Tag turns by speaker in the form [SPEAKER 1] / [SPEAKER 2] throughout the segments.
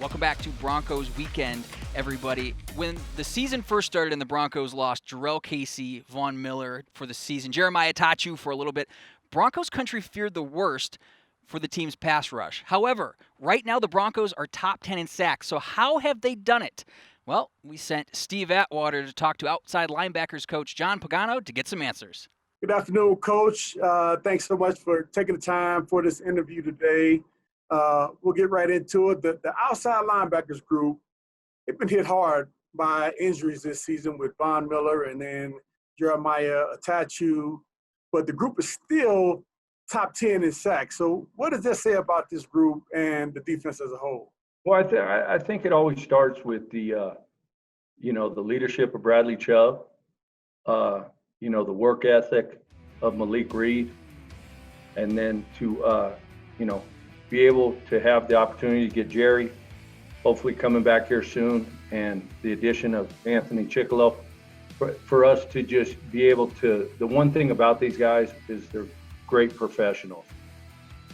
[SPEAKER 1] Welcome back to Broncos Weekend, everybody. When the season first started and the Broncos lost Jarrell Casey, Von Miller for the season, Jeremiah Tachu for a little bit, Broncos country feared the worst for the team's pass rush. However, right now the Broncos are top 10 in sacks. So how have they done it? Well, we sent Steve Atwater to talk to outside linebackers coach John Pagano to get some answers.
[SPEAKER 2] Good afternoon, Coach. Thanks so much for taking the time for this interview today. We'll get right into it. The outside linebackers group, they've been hit hard by injuries this season with Von Miller and then Jeremiah Tachu, but the group is still top 10 in sacks. So what does that say about this group and the defense as a whole?
[SPEAKER 3] Well, I think it always starts with the leadership of Bradley Chubb, the work ethic of Malik Reed, and then to, be able to have the opportunity to get Jerry, hopefully coming back here soon, and the addition of Anthony Chickalo, for us to just be able to, the one thing about these guys is they're great professionals.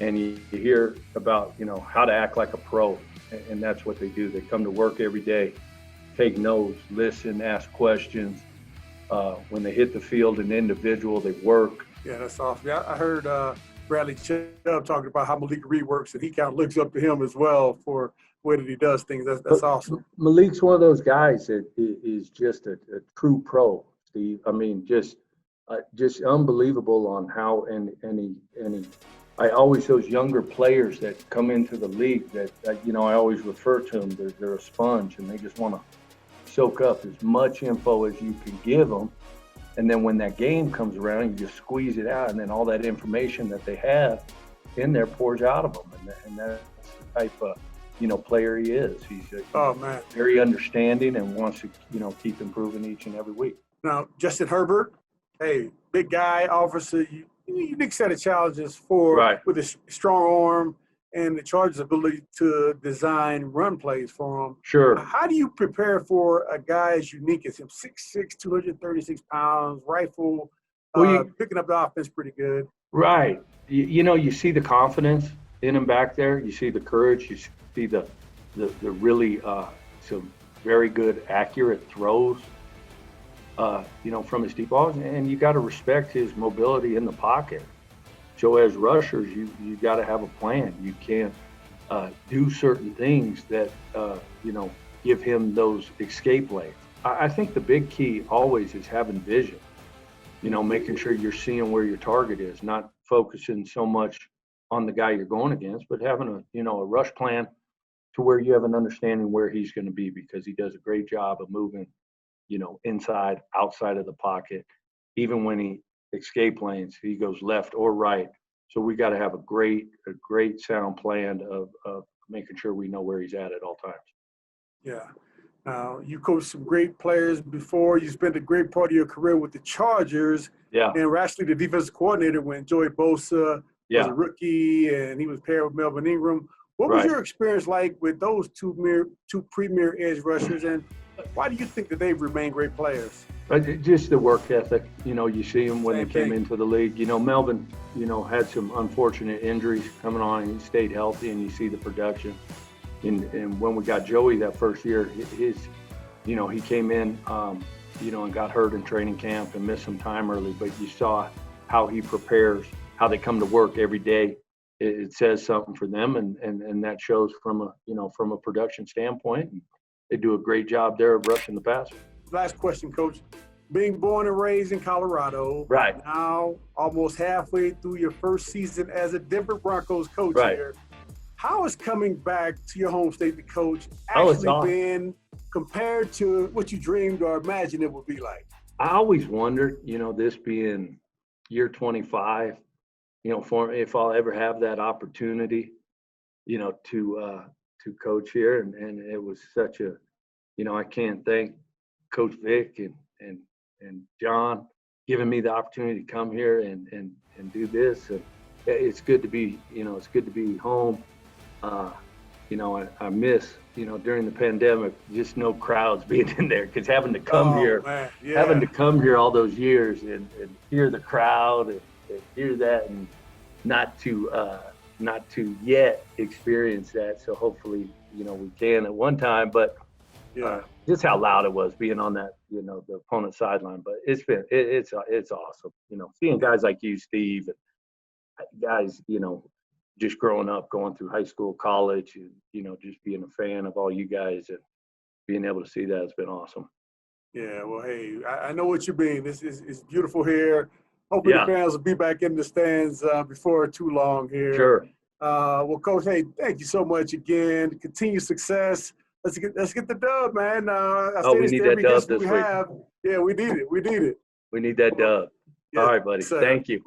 [SPEAKER 3] And you hear about, how to act like a pro, and that's what they do. They come to work every day, take notes, listen, ask questions. When they hit the field, an individual, they work.
[SPEAKER 2] Yeah, that's awesome. Yeah, I heard Bradley Chubb talking about how Malik Reed works, and he kind of looks up to him as well for the way that he does things. That's awesome.
[SPEAKER 3] Malik's one of those guys that is just a true pro, Steve. I mean, just unbelievable on how I always, those younger players that come into the league that I always refer to them. They're a sponge, and they just want to soak up as much info as you can give them. And then when that game comes around, you just squeeze it out, and then all that information that they have in there pours out of them. And that's the type of, player he is. He's very understanding and wants to, keep improving each and every week.
[SPEAKER 2] Now, Justin Herbert, hey, big guy, offers a unique set of challenges with a strong arm and the Chargers' ability to design run plays for him.
[SPEAKER 3] Sure.
[SPEAKER 2] How do you prepare for a guy as unique as him, 6'6", 236 pounds, rifle, picking up the offense pretty good?
[SPEAKER 3] Right. You see the confidence in him back there. You see the courage. You see the really some very good, accurate throws, from his deep balls. And you got to respect his mobility in the pocket. So as rushers, you got to have a plan. You can't do certain things that, give him those escape lanes. I think the big key always is having vision, making sure you're seeing where your target is, not focusing so much on the guy you're going against, but having a rush plan to where you have an understanding where he's going to be, because he does a great job of moving, inside, outside of the pocket. Even when he escape lanes, he goes left or right. So we got to have a great sound plan of making sure we know where he's at all times.
[SPEAKER 2] Yeah. Now, you coached some great players before. You spent a great part of your career with the Chargers.
[SPEAKER 3] Yeah.
[SPEAKER 2] And were actually the defensive coordinator when Joey Bosa was a rookie and he was paired with Melvin Ingram. What was your experience like with those two premier edge rushers, and why do you think that they've remained great players?
[SPEAKER 3] Just the work ethic. You see them when they came into the league. Melvin, had some unfortunate injuries coming on, and he stayed healthy, and you see the production. And when we got Joey that first year, he came in, and got hurt in training camp and missed some time early. But you saw how he prepares, how they come to work every day. It says something for them, and that shows from a production standpoint. And they do a great job there of rushing the passer.
[SPEAKER 2] Last question, Coach. Being born and raised in Colorado,
[SPEAKER 3] right
[SPEAKER 2] now almost halfway through your first season as a Denver Broncos coach here, how is coming back to your home state to coach actually been compared to what you dreamed or imagined it would be like?
[SPEAKER 3] I always wondered, this being year 25, if I'll ever have that opportunity, to coach here, and it was such a, I can't thank Coach Vic and John giving me the opportunity to come here and do this. And it's good to be, it's good to be home. I miss, during the pandemic, just no crowds being in there, because having to come having to come here all those years and hear the crowd and hear that, and not to not to yet experience that. So hopefully, we can at one time. But just how loud it was being on that, the opponent's sideline. But it's awesome. Seeing guys like you, Steve, and guys, just growing up, going through high school, college, and just being a fan of all you guys and being able to see that has been awesome.
[SPEAKER 2] Yeah, well, hey, I know what you mean. It's beautiful here. Hopefully the fans will be back in the stands before too long here.
[SPEAKER 3] Sure.
[SPEAKER 2] Well, Coach, hey, thank you so much again. Continued success. Let's get the dub, man.
[SPEAKER 3] We need that dub this week.
[SPEAKER 2] Yeah, we need it. We need it.
[SPEAKER 3] We need that dub. All right, buddy. Thank you.